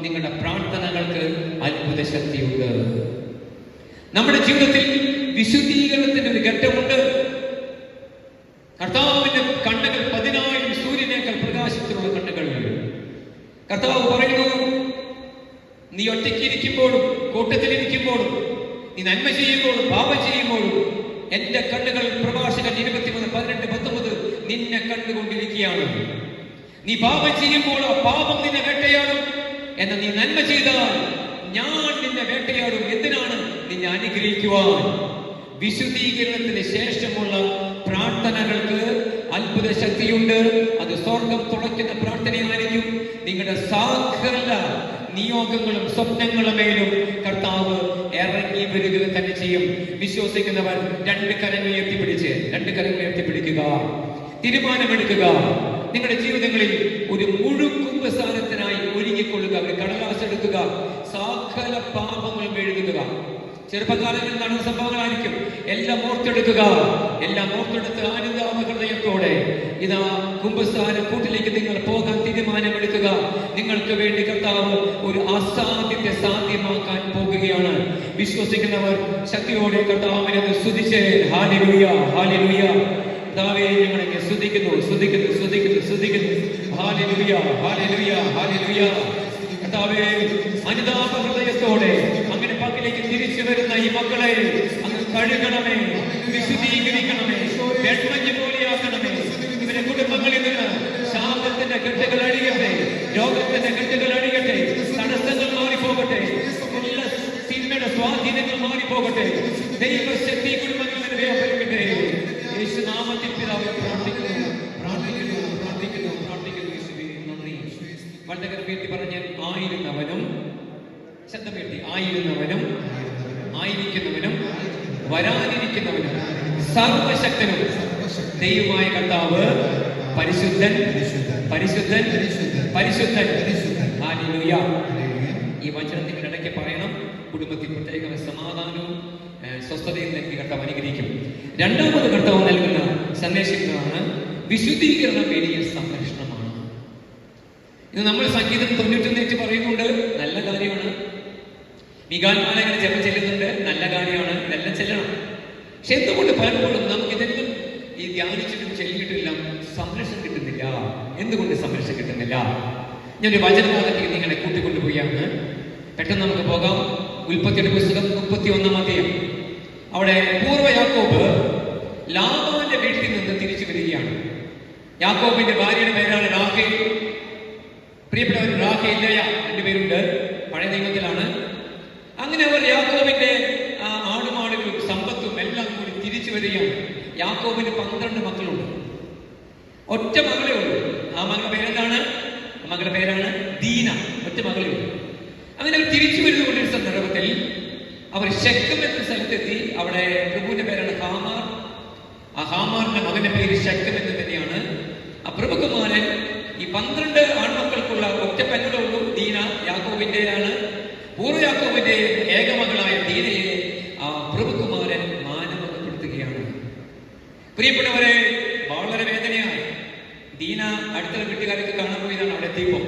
നിങ്ങളുടെ പ്രാർത്ഥനകൾക്ക് അത്ഭുത ശക്തിയുണ്ട്. നമ്മുടെ ജീവിതത്തിൽ വിശുദ്ധീകരണത്തിന്റെ ഒരു ഘട്ടമുണ്ട്. കർത്താവിന്റെ കണ്ണുകൾ 10,000 സൂര്യനേക്കാൾ പ്രകാശത്തിലുള്ള കണ്ണുകൾ. കർത്താവ് പറയുന്നു, നീ ഒറ്റയ്ക്കിരിക്കുമ്പോഴും കൂട്ടത്തിലിരിക്കുമ്പോഴും നീ നന്മ ചെയ്യുമ്പോഴും പാപം ചെയ്യുമ്പോഴും എന്റെ കണ്ണുകൾ, പ്രഭാഷകൻ 23:18-19, നിന്നെ കണ്ടുകൊണ്ടിരിക്കുകയാണ്. നീ പാപം ചെയ്യുമ്പോൾ ആ പാപം നിന്നെ വേട്ടയാടും. എന്നാൽ നീ നന്മ ചെയ്താൽ ഞാൻ നിന്നെ വേട്ടയാടും. എന്തിനാണ്? നിന്നെ അനുഗ്രഹിക്കുവാൻ. വിശുദ്ധീകരണത്തിന് ശേഷമുള്ള പ്രാർത്ഥനകൾക്ക് അത്ഭുത ശക്തിയുണ്ട്. അത് സ്വർഗം തുളയ്ക്കുന്ന പ്രാർത്ഥനയായിരിക്കും. നിങ്ങളുടെ സകല നിയോഗങ്ങളും സ്വപ്നങ്ങളുമേലും കർത്താവ് ഇറങ്ങി വരിക തന്നെ ചെയ്യും. വിശ്വസിക്കുന്നവർ രണ്ട് കരങ്ങൾ ഉയർത്തിപ്പിടിക്കുക, തീരുമാനമെടുക്കുക. നിങ്ങളുടെ ജീവിതങ്ങളിൽ ഒരു മുഴുക്കുംഭസാരത്തിനായി ഒരുങ്ങിക്കൊള്ളുക. ഒരു കടലാസ് എടുക്കുക, സകല പാപങ്ങളും എഴുതുക. ചെറുപ്പകാലങ്ങളിൽ നടന്ന സംഭവങ്ങളായിരിക്കും. എല്ലാം ഓർത്തെടുക്കുക. എല്ലാം ഓർത്തെടുത്ത് അനുതാപ ഹൃദയത്തോടെ ഇതാ കുംഭസാര കൂട്ടിലേക്ക് നിങ്ങൾ പോകാൻ തീരുമാനമെടുക്കുക. നിങ്ങൾക്ക് വേണ്ടി കർത്താവ് ഒരു അസാധ്യത്തെ സാധ്യമാക്കാൻ പോകുകയാണ്. വിശ്വസിക്കുന്നവർ ശക്തിയോടെ കർത്താവിനെ സ്തുതിച്ച് ഹല്ലേലൂയ, ഹല്ലേലൂയ. കർത്താവേ, ഞങ്ങളെ സ്തുതിക്കുന്നു. Hallelujah, hallelujah, hallelujah. കർത്താവേ, അനുതാപ ഹൃദയത്തോടെ അങ്ങനെ പക്കലേക്ക് തിരിച്ചു വരുന്ന ഈ മക്കളെ അങ്ങ് കഴുകണമേ, വിശുദ്ധീകരിക്കണമേ, വെൺമഞ്ഞ് പോലെയാക്കണമേ. ഇവരെ കുടുംബങ്ങളിൽ നിന്ന് ശാപത്തിന്റെ കെട്ടുകൾ അഴിയട്ടെ, രോഗത്തിന്റെ കെട്ടുകൾ അഴിയട്ടെ, തടസ്സങ്ങൾ മാറിപ്പോകട്ടെ, എല്ലാ തിന്മയുടെ സ്വാധീനങ്ങൾ മാറിപ്പോകട്ടെ. ദൈവശക്തി കുടുംബങ്ങളിൽ നിന്ന് വ്യാപരിക്കട്ടെ. യേശുനാമത്തിൽ പിതാവേ പ്രാർത്ഥിക്കുന്നു. വണ്ടകർ വേണ്ടി പറഞ്ഞാൽ ആയിരുന്നവനും, ശബ്ദം വേണ്ടി ആയിരുന്നവനും, ആയിരിക്കുന്നവനും, വരാനിരിക്കുന്നവനും, സർവശക്തനും ദൈവമായ കർത്താവ് പരിശുദ്ധൻ, പരിശുദ്ധൻ, പരിശുദ്ധൻ. ഹല്ലേലൂയ. ഈ വചനം നിങ്ങൾ ഇടയ്ക്ക് പറയണം. കുടുംബത്തിൽ പ്രത്യേക സമാധാനവും സ്വസ്ഥതയും നൽകി കർത്താവ് അനുഗ്രഹിക്കും. രണ്ടാമത് കർത്താവ് നൽകുന്ന സന്ദേശങ്ങളാണ് വിശുദ്ധീകരണം വലിയ സംരക്ഷണമാണ്. ഇത് നമ്മൾ സംഗീതം 91 പറയുന്നുണ്ട്. നല്ല കാര്യമാണ്. മികാൽമാല ഇങ്ങനെ ജപം ചെല്ലുന്നുണ്ട്. നല്ല കാര്യമാണ്. ഇതെല്ലാം ചെല്ലണം. പക്ഷെ എന്തുകൊണ്ട് പലപ്പോഴും നമുക്കിതെല്ലാം ഈ ധ്യാനിച്ചിട്ടും ചെല്ലിയിട്ടില്ല, സംരക്ഷണം കിട്ടുന്നില്ല? എന്തുകൊണ്ട് സംരക്ഷണം കിട്ടുന്നില്ല? ഞാനൊരു വചനഭാഗത്തേക്ക് നിങ്ങളെ കൂട്ടിക്കൊണ്ടുപോയാണ്. പെട്ടെന്ന് നമുക്ക് പോകാം. ഉൽപ്പത്തിയുടെ പുസ്തകം 31-ാം അധ്യായം. അവിടെ പൂർവ്വ യാക്കോബ് ലാബാന്റെ വീട്ടിൽ നിന്ന് തിരിച്ചു വരികയാണ്. യാക്കോബിന്റെ ഭാര്യയുടെ പേരാണ് റാഹേൽ. പ്രിയപ്പെട്ടവർ, റാഹേൽ, ലയ രണ്ടുപേരുണ്ട്. പഴയ നിയമത്തിലാണ്. അങ്ങനെ അവർ യാക്കോബിന്റെ ആടുമാടുകളും സമ്പത്തും എല്ലാം കൂടി തിരിച്ചു വരികയാണ്. യാക്കോബിന് 12 മക്കളുണ്ട്. ഒറ്റ മകളേ ഉള്ളൂ. ആ മകളുടെ പേരെന്താണ്? മകളുടെ പേരാണ് ദീന. ഒറ്റ മകളേ ഉള്ളൂ. അങ്ങനെ അവർ തിരിച്ചു വരുന്നുകൊണ്ടിരുന്ന സന്ദർഭത്തിൽ അവർ ശെഖം എന്ന സ്ഥലത്തെത്തി. അവിടെ പ്രഭുവിന്റെ പേരാണ് ഹാമാർ. ആ ഹാമാറിന്റെ മകന്റെ പേര് ശെഖം എന്ന് തന്നെയാണ്. ആ പ്രഭുകുമാരൻ ഈ 12 ആൺമക്കൾക്കുള്ള ഒറ്റ പെങ്ങളേ ഉള്ളൂ. ദീന യാക്കോബിന്റെയാണ്. പൂർവ്വ യാക്കോബിന്റെ ഏകമകളായ ദീനയെ ആ പ്രഭുകുമാരൻ മാനഭംഗപ്പെടുത്തുകയാണ്. പ്രിയപ്പെട്ടവരെ, വളരെ വേദനയായി. ദീന അടുത്ത വീട്ടുകാർക്ക് കാണാൻ പോയതാണ്. അവിടെ എത്തിയപ്പോൾ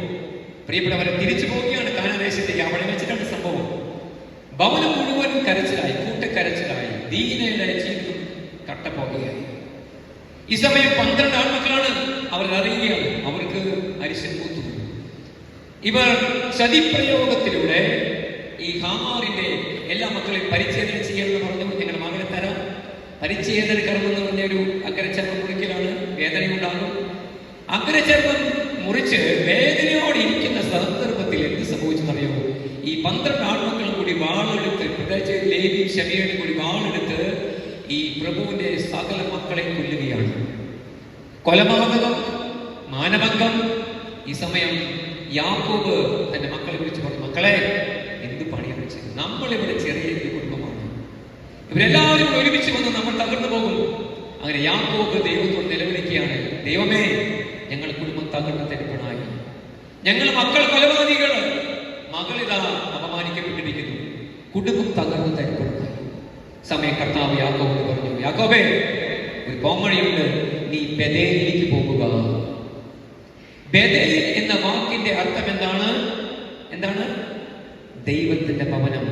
പ്രിയപ്പെട്ടവരെ തിരിച്ചു പോവുകയാണ് കാനാദേശത്തേക്ക്. അവിടെ വെച്ചിട്ടാണ് സംഭവം. ഭവനം മുഴുവൻ കരച്ചിലായി, കൂട്ടക്കരച്ചിലായി. ദീനയുടെ ജീവിതം കട്ടപ്പോകുകയായി. ഈ സമയം 12 ആൺമക്കളാണ്. അവർ അറിയുകയാണ് അവർക്ക് അരിശൻ കൂത്തു. ഇവർ ചതിപ്രയോഗത്തിലൂടെ ഈ ഹാമാറിന്റെ എല്ലാ മക്കളെയും പരിച്ഛേദന ചെയ്യണമെന്ന് പറഞ്ഞു. ഞങ്ങളുടെ മകളെ തരാം. പരിച്ഛേദന കർമ്മം എന്ന് പറഞ്ഞൊരു അഗ്രചർമ്മം മുറിക്കലാണ്. വേദനയുണ്ടാകും. അഗ്രചർമ്മം മുറിച്ച് വേദനയോടെ ഇരിക്കുന്ന സന്ദർഭത്തിൽ എന്ത് സംഭവിച്ചെന്നറിയുമോ? ഈ 12 ആൺമക്കളും കൂടി വാളെടുത്ത്, പ്രത്യേകിച്ച് ലേവിയും ശമീയനും കൂടി വാളെടുത്ത് ഈ പ്രഭുവിന്റെ സകല മക്കളെ കൊല്ലുകയാണ്. കൊലപാതകം, മാനഭംഗം. ഈ സമയം യാക്കോബ് തന്റെ മക്കളെ വിളിച്ചു പറഞ്ഞു, മക്കളെ, എന്ത് പണിയാണ് വെച്ചത്? നമ്മളിവിടെ ചെറിയ കുടുംബമാണ്. ഇവരെല്ലാവരും ഒരുമിച്ച് വന്ന് നമ്മൾ തകർന്നു പോകും. അങ്ങനെ യാക്കോബ് ദൈവത്തോട് നിലവിളിക്കുകയാണ്, ദൈവമേ, ഞങ്ങൾ കുടുംബം തകർന്ന തെരുപ്പണായി. ഞങ്ങൾ മക്കൾ കൊലപാതകികൾ. മകളിതാ അപമാനിക്കപ്പെട്ടിരിക്കുന്നു. കുടുംബം തകർന്ന തെരുപ്പണായി. സമയം കർത്താവ് യാക്കോബിനോട് പറഞ്ഞു, യാക്കോബേ, ഒരു പോംവഴിയുണ്ട്. നീ ബേഥേലിലേക്ക് പോകുക. ബേഥേൽ എന്ന വാക്കിന്റെ അർത്ഥം എന്താണ്? എന്താണ്? ദൈവത്തിന്റെ ഭവനം.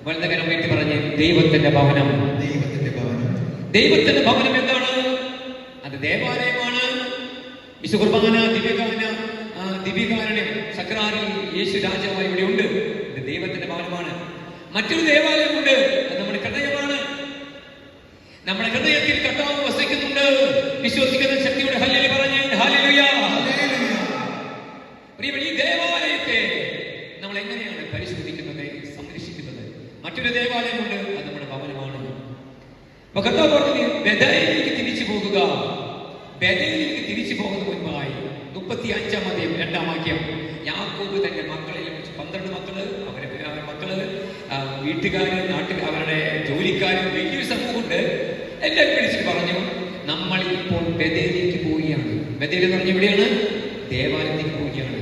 വലതുകരം വീട്ടി പറഞ്ഞ് ദൈവത്തിന്റെ ഭവനം. ദൈവത്തിന്റെ ഭവനം എന്താണ്? അത് ദേവാലയമാണ്. വിശുകുർബാന, ദിവ്യകാരുണ്യം, സക്രാരിൽ യേശു രാജാവായി ഇവിടെ ഉണ്ട്. ഇത് ദൈവത്തിന്റെ ഭവനമാണ്. മറ്റൊരു ദേവാലയമുണ്ട്, അത് നമ്മുടെ ഹൃദയമാണ്. നമ്മുടെ ഹൃദയത്തിൽ കർത്താവ് വസിക്കുന്നുണ്ട്. വിശ്വസിക്കുന്ന ശക്തിയുടെ ഹല്ലേലൂയ പറഞ്ഞ് ഹല്ലേലൂയ. ഈ ദേവാലയത്തെ നമ്മൾ എങ്ങനെയാണ് പരിശോധിക്കുന്നത്, സംരക്ഷിക്കുന്നത്? മറ്റൊരു ദേവാലയമുണ്ട്, അത് നമ്മുടെ ഭവനമാണ്. അപ്പൊ കർത്താവ് പറഞ്ഞു ബേഥേലിലേക്ക് തിരിച്ചു പോകുക. ബേഥേലിലേക്ക് തിരിച്ചു പോകുന്ന മുൻപായി 35-ാം അധ്യായം 2-ാം വാക്യം, യാക്കോബ് തന്റെ മക്കളെ 12 മക്കള്, അവരുടെ മക്കള്, വീട്ടുകാര്, നാട്ടിൽ അവരുടെ ജോലിക്കാരും, വലിയൊരു സമൂഹമുണ്ട്, എല്ലാവരും വിളിച്ചിട്ട് പറഞ്ഞു, നമ്മൾ ഇപ്പോൾ ബേഥേലിലേക്ക് പോവുകയാണ്. ബേഥേൽ എന്ന് പറഞ്ഞ എവിടെയാണ്? ദേവാലയത്തിലേക്ക് പോവുകയാണ്.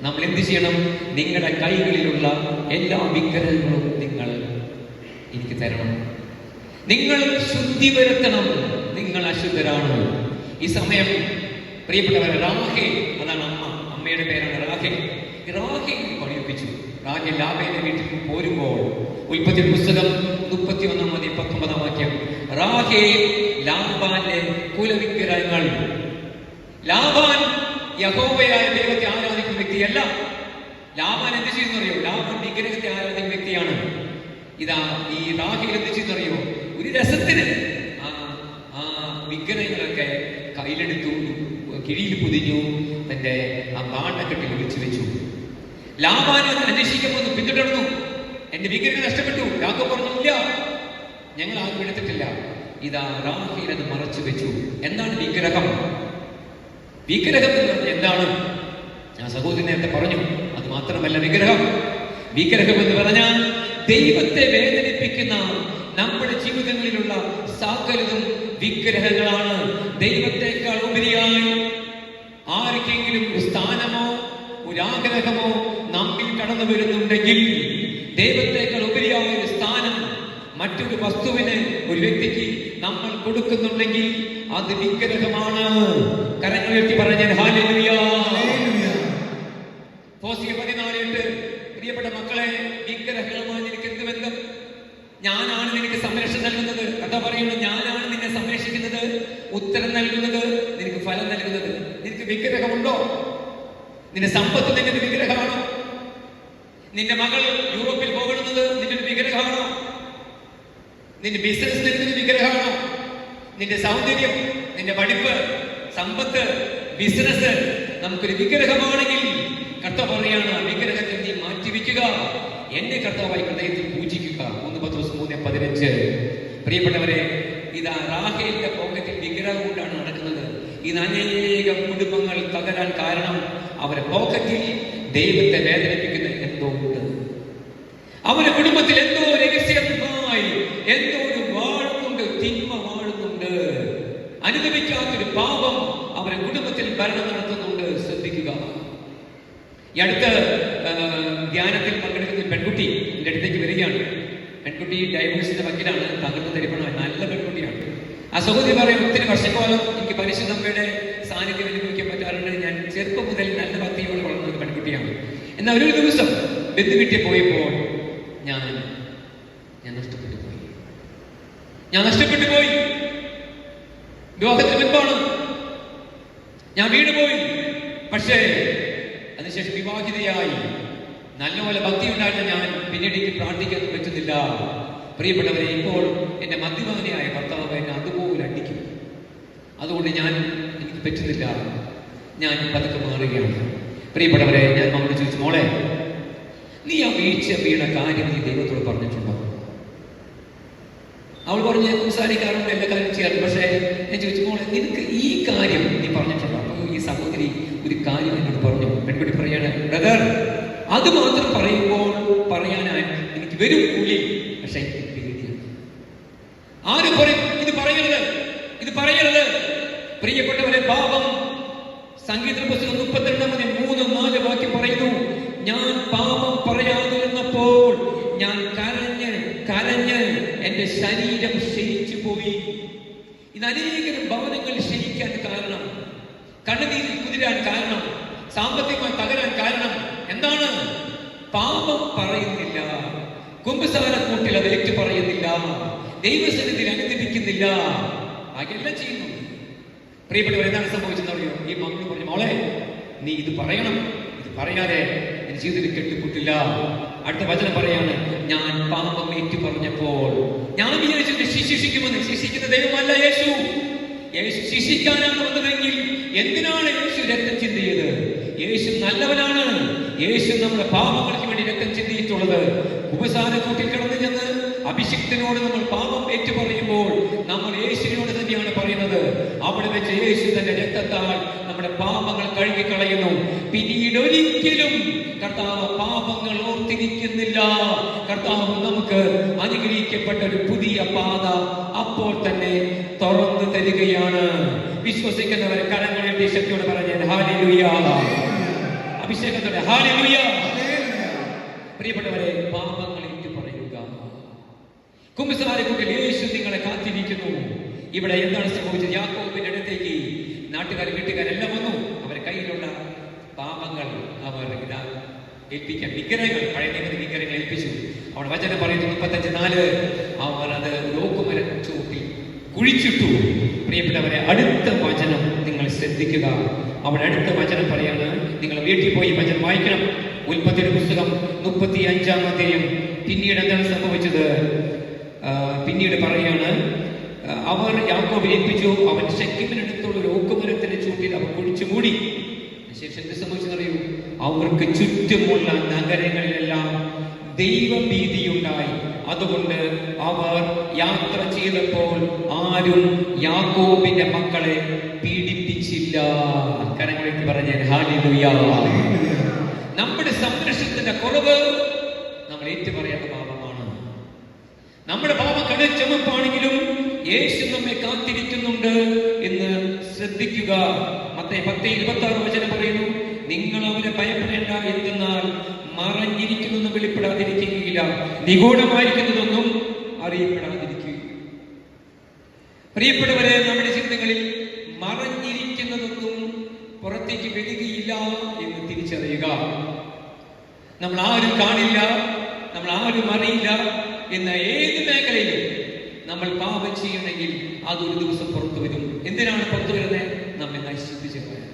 നമ്മൾ എന്ത് ചെയ്യണം? നിങ്ങളുടെ കൈകളിലുള്ള എല്ലാ വിഗ്രഹങ്ങളും നിങ്ങൾ എനിക്ക് തരണം. നിങ്ങൾ ശുദ്ധി വരുത്തണം. നിങ്ങൾ അശുദ്ധരാണ്. ഈ സമയം പ്രിയപ്പെട്ടവരെ, റാഹേൽ, അതാണ് അമ്മ, അമ്മയുടെ പേരാണ് റാഹേൽ. റാഹേൽ പണിയൊപ്പിച്ചു. റാഹേൽ ലാബയുടെ വീട്ടിൽ പോരുമ്പോൾ, ഉൽപ്പത്തി പുസ്തകം 31-ാം അധ്യായം 19-ാം വാക്യം, റാഹേൽ ലാബാന്റെ കുലവിഗ്രഹങ്ങൾ. ലാബാൻ യഹോവയായ ദൈവത്തെ ആരാധിക്കുന്ന വ്യക്തിയല്ല. ലാബാൻ എന്ത് ചെയ്യുന്നറിയോ? ലാബാൻ വിഗ്രഹത്തെ ആരാധിക്കുന്ന വ്യക്തിയാണ്. ഇതാ ഈ റാഹേൽ എന്ത് ചെയ്യുന്നറിയോ? ഒരു രസത്തിന് ആ വിഗ്രഹങ്ങളൊക്കെ കയ്യിലെടുത്തു, കിഴിയിൽ പൊതിഞ്ഞു, തന്റെ ആ പാണ്ടക്കെട്ടിൽ ഒളിച്ചു വെച്ചു. ലാബാൻ അന്വേഷിക്കുമ്പോൾ പിന്തുടർന്നു. എന്റെ വിഗ്രഹം നഷ്ടപ്പെട്ടു. യാക്കോബ് പറഞ്ഞു, ഇല്ല, ഞങ്ങൾ ആരും എടുത്തിട്ടില്ല. ഇതാ റാഹേൽ അത് മറച്ചു വെച്ചു. എന്താണ് വിഗ്രഹം? വിഗ്രഹം എന്താണ്? ഞാൻ സഹോദരൻ നേരത്തെ പറഞ്ഞു. അത് മാത്രമല്ല വിഗ്രഹം. വിഗ്രഹം എന്ന് പറഞ്ഞാൽ ദൈവത്തെ വേദനിപ്പിക്കുന്ന നമ്മുടെ ജീവിതങ്ങളിലുള്ള സകലതും വിഗ്രഹങ്ങളാണ്. ദൈവത്തെക്കാൾ ഉപരിയായി ആർക്കെങ്കിലും ഒരു സ്ഥാനമോ ഒരാഗ്രഹമോ നമ്മിൽ കടന്നു വരുന്നുണ്ടെങ്കിൽ, ദൈവത്തെക്കാൾ ഉപരിയായ ഒരു സ്ഥാനം മറ്റൊരു വസ്തുവിന്, ഒരു വ്യക്തിക്ക് നമ്മൾ കൊടുക്കുന്നുണ്ടെങ്കിൽ അത് വിഗ്രഹമാണ്. കരങ്ങൾ ഉയർത്തി പറഞ്ഞാൽ ഹല്ലേലൂയ. ഹോശേയ 14:8, പ്രിയപ്പെട്ട മക്കളെ, വിഗ്രഹങ്ങളുമായി നിനക്ക് എന്ത് ബന്ധം? ഞാനാണ് നിനക്ക് സംരക്ഷണം നൽകുന്നത്. കഥ പറയുന്നു, ഞാനാണ് നിന്നെ സംരക്ഷിക്കുന്നത്, ഉത്തരം നൽകുന്നത്, നിനക്ക് ഫലം നൽകുന്നത്. നിനക്ക് വിഗ്രഹമുണ്ടോ? നിന്റെ സമ്പത്ത് നിന്റെ വിഗ്രഹമാണോ? നിന്റെ മകൾ യൂറോപ്പിൽ പോകുന്നത് നിന്റെ വിഗ്രഹമാണോ? നിന്റെ ബിസിനസ് നിന്റെ വിഗ്രഹമാണോ? നിന്റെ സൗന്ദര്യം, നിന്റെ പഠിപ്പ്, സമ്പത്ത്, ബിസിനസ് നമുക്കൊരു വിഗ്രഹമാണെങ്കിൽ കർത്താവ് പറയാണ്, വിഗ്രഹത്തെ നീ മാറ്റിവെക്കുക, എന്റെ കർത്താവായി ഹൃദയത്തിൽ പൂജിക്കുക. 1 പത്രോസ് 3:15. പ്രിയപ്പെട്ടവരെ, ഇതാ റാഹേലിന്റെ പോക്കറ്റിൽ വിഗ്രഹം കൊണ്ടാണ് നടക്കുന്നത്. ഇത് അനേകം കുടുംബങ്ങൾ തകരാൻ കാരണം അവരുടെ പോക്കറ്റിൽ ദൈവത്തെ വേദനിപ്പിക്കുന്ന എന്തോ ഉണ്ട്. അവരുടെ കുടുംബത്തിൽ എന്തോ രഹസ്യമായി എന്തോ ഒരു വാഴുന്നുണ്ട്, തിന്മ വാഴുന്നുണ്ട്. അനുഭവിക്കാത്തൊരു പാപം അവരുടെ കുടുംബത്തിൽ ഭരണം നടത്തുന്നുണ്ട്. ശ്രദ്ധിക്കുക. ഈ അടുത്ത ധ്യാനത്തിൽ പങ്കെടുക്കുന്ന പെൺകുട്ടി എന്റെ അടുത്തേക്ക് വരികയാണ്. പെൺകുട്ടി ഡൈവേഴ്സിന്റെ വക്കീലാണ്, തകർന്ന തരിപ്പണമാണ്, നല്ല പെൺകുട്ടിയാണ്. ആ സഹോദരി പറയും, ഒത്തിരി വർഷക്കാലം എനിക്ക് പരിശുദ്ധമ്മയുടെ സാന്നിധ്യം അനുഭവിക്കാൻ പറ്റാറുണ്ട്. ഞാൻ ചെറുപ്പം മുതൽ നല്ല ഭക്തിയോടെ വളർന്ന ഒരു പെൺകുട്ടിയാണ്. എന്നാൽ ഒരു ദിവസം ബന്ധുവീട്ടിൽ പോയപ്പോൾ ഞാൻ നഷ്ടപ്പെട്ടു പോയി. വിവാഹത്തിന് മുൻപാണ്. ഞാൻ വീണുപോയി. പക്ഷേ അതിനുശേഷം വിവാഹിതയായി നല്ലപോലെ ഭക്തി ഉണ്ടായിരുന്ന ഞാൻ പിന്നീട് എനിക്ക് പ്രാർത്ഥിക്കാൻ പറ്റുന്നില്ല. പ്രിയപ്പെട്ടവരെ, ഇപ്പോൾ എന്റെ മദ്യപാനിയായ ഭർത്താവ് എന്നെ അതുപോലെ അടിക്കും. അതുകൊണ്ട് എനിക്ക് പറ്റുന്നില്ല. ഞാൻ പതുക്കെ മാറുകയാണ്. പ്രിയപ്പെട്ടവരെ, ഞാൻ മകളോട് ചോദിച്ചു, മോളെ, നീ ആ വീണ കാര്യം നീ ദൈവത്തോട് പറഞ്ഞിട്ടുണ്ടോ? അവൾ പറഞ്ഞ് സംസാരിക്കാറുണ്ട്, എല്ലാ കാര്യം ചെയ്യാറുണ്ട്. പക്ഷേ ഞാൻ ചോദിച്ചു, മോളെ, നിനക്ക് ഈ കാര്യം നീ പറഞ്ഞിട്ടുണ്ടോ? അപ്പോൾ ഈ സഹോദരി ഒരു കാര്യം എന്നോട് പറഞ്ഞു. പെൺകുട്ടി പറയാണ്, ബ്രദർ, അത് മാത്രം പറയുമ്പോൾ പറയാനായി എനിക്ക് വരും കൂലി, പക്ഷെ എനിക്ക് പേടിയാണ്. ആരും പറയും ഇത് പറയരുത്. പ്രിയപ്പെട്ടവരെ, പാപം സംഗീത പുസ്തകം 32:3-4 വാക്യം പറയുന്നു, ഞാൻ പാപം പറയാതിരുന്നപ്പോൾ ഞാൻ കരഞ്ഞ് എന്റെ ശരീരം ക്ഷയിച്ചു പോയി. ഇത് അനേകം ഭവനങ്ങൾ ക്ഷയിക്കാൻ കാരണം, കണ്ണുനീരിൽ കുതിരാൻ കാരണം, സാമ്പത്തികമായി തകരാൻ കാരണം എന്താണ്? പാപം പറയുന്നില്ല, കുമ്പസാരക്കൂട്ടിൽ അത് ഏറ്റു പറയുന്നില്ല, ദൈവസന്നിധിയിൽ അനുദപിക്കുന്നില്ല, ബാക്കിയെല്ലാം ചെയ്യുന്നു. പ്രിയപ്പെട്ടവർ, എന്താണ് സംഭവിച്ചെന്നറിയോ? ഈ മക്കൾ പറഞ്ഞു, മോളെ നീ ഇത് പറയണം, ഇത് പറയാതെ എന്റെ ജീവിതത്തിൽ കെട്ടിപ്പൊട്ടില്ല. അടുത്ത വചനം പറയാണ്, ഞാൻ പാപം ഏറ്റു പറഞ്ഞപ്പോൾ ഞാൻ വിചാരിച്ചു ശിക്ഷിക്കുമെന്ന്. ശിക്ഷിക്കുന്ന ദൈവമല്ല യേശു. യേശു ശിക്ഷിക്കാനാണ് വന്നതെങ്കിൽ എന്തിനാണ് യേശു രക്തം ചിന്തിയത്? യേശു നല്ലവനാണ്. യേശു നമ്മുടെ പാപങ്ങൾക്ക് വേണ്ടി രക്തം ചിന്തിയിട്ടുള്ളത്. ഉപസാരക്കൂട്ടിൽ കിടന്നു ചെന്ന് അഭിഷിക്തനോട് നമ്മൾ പാപം ഏറ്റു പറയുമ്പോൾ നമ്മൾ യേശുവിനോട് തന്നെയാണ് പറയുന്നത്. അവിടെ വെച്ച് യേശു തന്റെ രക്തത്താൽ നമ്മുടെ പാപങ്ങൾ കഴുകിക്കളയുന്നു. പിന്നീട് ഒരിക്കലും കർത്താവ് പാപങ്ങൾ ഓർത്തിരിക്കുന്നില്ല. കർത്താവ് നമുക്ക് അനുഗ്രഹിക്കപ്പെട്ട ഒരു പുതിയ പാത അപ്പോൾ തന്നെ തുറന്നു തരികയാണ്. വിശ്വസിക്കുന്നവരെ കരങ്ങളുടെ ശക്തിയോട് പറഞ്ഞാൽ ഹല്ലേലൂയ, അഭിഷേകത്തോടെ ഹല്ലേലൂയ. പ്രിയപ്പെട്ടവരെ, പാപങ്ങൾ ഏറ്റു പറയുക. കുമ്പസാരക്കൂട്ടിൽ യേശു നിങ്ങളെ കാത്തിരിക്കുന്നു. ഇവിടെ എന്താണ് സംഭവിച്ചത്? യാക്കോബിന്റെ അടുത്തേക്ക് നാട്ടുകാരും വീട്ടുകാരെല്ലാം വന്നു. അവരുടെ കയ്യിലുള്ള പാപങ്ങൾ അവർ ഇതാ ഏൽപ്പിക്കാൻ, വിഗ്രഹങ്ങൾ, പഴയ നിയമ വിഗ്രഹങ്ങൾ ഏൽപ്പിച്ചു. അവിടെ വചനം പറയുന്നു 35:4, അവർ അത് ഓക്കുമരം ചൂട്ടിൽ കുഴിച്ചിട്ടു. പ്രിയപ്പെട്ടവരെ, അടുത്ത വചനം നിങ്ങൾ ശ്രദ്ധിക്കുക. അവിടെ അടുത്ത വചനം പറയാണ്, നിങ്ങൾ വീട്ടിൽ പോയി വചനം വായിക്കണം. ഉൽപ്പത്തിയുടെ പുസ്തകം 35-ാം അധ്യായം. പിന്നീട് എന്താണ് സംഭവിച്ചത്? പിന്നീട് പറയാണ്, അവർ യാക്കോബിനെ ഏൽപ്പിച്ചു. അവൻ ശെഖേമിനടുത്തുള്ള ഒരു ഓക്കുമരത്തിന്റെ ചൂട്ടിൽ അവർ കുഴിച്ചു മൂടി. ശേഷം എന്ത് സംഭവിച്ചെന്നറിയൂ? അവർക്ക് ചുറ്റുമുള്ള നഗരങ്ങളിലെല്ലാം ദൈവഭീതിയുണ്ടായി. അതുകൊണ്ട് അവർ യാത്ര ചെയ്തപ്പോൾ ആരും യാക്കോബിന്റെ മക്കളെ പീഡിപ്പിച്ചില്ല. കരങ്ങളിലേക്ക് പറഞ്ഞാൽ ഹല്ലേലൂയ. നമ്മുടെ സംരക്ഷണത്തിന്റെ കുറവ് നമ്മൾ ഏറ്റുപറയാത്ത പാപമാണ്. നമ്മുടെ പാപം കടുച്ചമപ്പാണെങ്കിലും യേശു നമ്മെ കാത്തിരിക്കുന്നുണ്ട് എന്ന് ശ്രദ്ധിക്കുക. മത്തായി 10:26 വചനം പറയുന്നു, നിങ്ങൾ അവരെ ഭയപ്പെടേണ്ട, എന്തെന്നാൽ മറഞ്ഞിരിക്കുന്നതൊന്നും വെളിപ്പെടാതിരിക്കുകയില്ല, നിഗൂഢമായിരിക്കുന്നതൊന്നും അറിയപ്പെടാതിരിക്കുക. പ്രിയപ്പെട്ടവരെ, നമ്മുടെ ജീവിതങ്ങളിൽ മറഞ്ഞിരിക്കുന്നതൊന്നും പുറത്തേക്ക് വരികയില്ല എന്ന് തിരിച്ചറിയുക. നമ്മൾ ആരും കാണില്ല, നമ്മൾ ആരും അറിയില്ല എന്ന ഏത് മേഖലയിലും നമ്മൾ പാപം ചെയ്യണമെങ്കിൽ അതൊരു ദിവസം പുറത്തു വരും. എന്തിനാണ് പുറത്തു വരുന്നത്? നമ്മെ നശിപ്പിച്ച് കളയാൻ.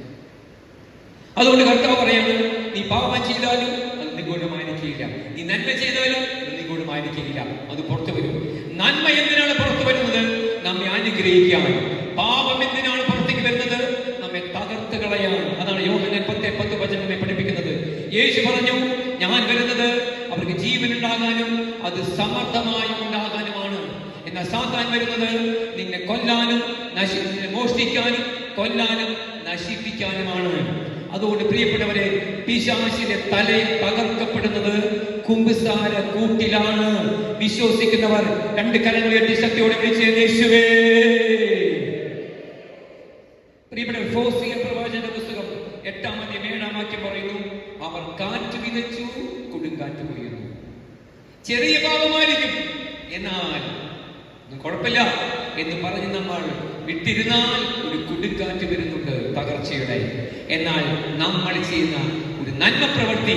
അതുകൊണ്ട് കർത്താവ് പറയാണ്, നീ പാപം ചെയ്താലും അത് നിഗൂഢമായിരിക്കില്ല, നീ നന്മ ചെയ്താലും അത് നിഗൂഢമായിരിക്കില്ല, അത് പുറത്തു വരും. നന്മ എന്തിനാണ് പുറത്തു വരുന്നത്? നമ്മെ അനുഗ്രഹിക്കാൻ. പാപം എന്തിനാണ് പുറത്തേക്ക് വരുന്നത്? നമ്മെ തകർത്ത് കളയാൻ. അതാണ് യോഹന്നാൻ 10:10 വചനം നമ്മെ പഠിപ്പിക്കുന്നത്. യേശു പറഞ്ഞു, ഞാൻ വരുന്നത് അവർക്ക് ജീവൻ ഉണ്ടാകാനും അത് സമർത്ഥമായി ഉണ്ടാകാനുമാണ്. എന്നാൽ സാത്താൻ വരുന്നത് നിന്നെ കൊല്ലാനും മോഷ്ടിക്കാനും കൊല്ലാനും നശിപ്പിക്കാനുമാണ്. അതുകൊണ്ട് പ്രിയപ്പെട്ടവരെ, പിശാചിന്റെ തലയിൽ തകർക്കപ്പെടുന്നത് കുമ്പസാര കൂട്ടിലാണ്. വിശ്വസിക്കുന്നവർ രണ്ട് കരങ്ങളുയർത്തി ശക്തിയോടെ വിളിച്ച് യേശുവേ. പ്രിയപ്പെട്ടവർ, ഹോസിയ പ്രവാചകന്റെ പുസ്തകം 8-ാം അധ്യായം 7-ാം വാക്യം പറയുന്നു, അവർ കാറ്റ് വിതച്ചു, കൊടുങ്കാറ്റ് പെയ്യുന്നു. ചെറിയ പാപമായിരിക്കും, എന്നാൽ കുഴപ്പമില്ല എന്ന് പറഞ്ഞ് നമ്മൾ വിട്ടിരുന്നാൽ ഒരു കൊടുങ്കാറ്റ് വരുന്നുണ്ട് തകർച്ചയുടെ. എന്നാൽ നമ്മൾ ചെയ്യുന്ന ഒരു നന്മ പ്രവൃത്തി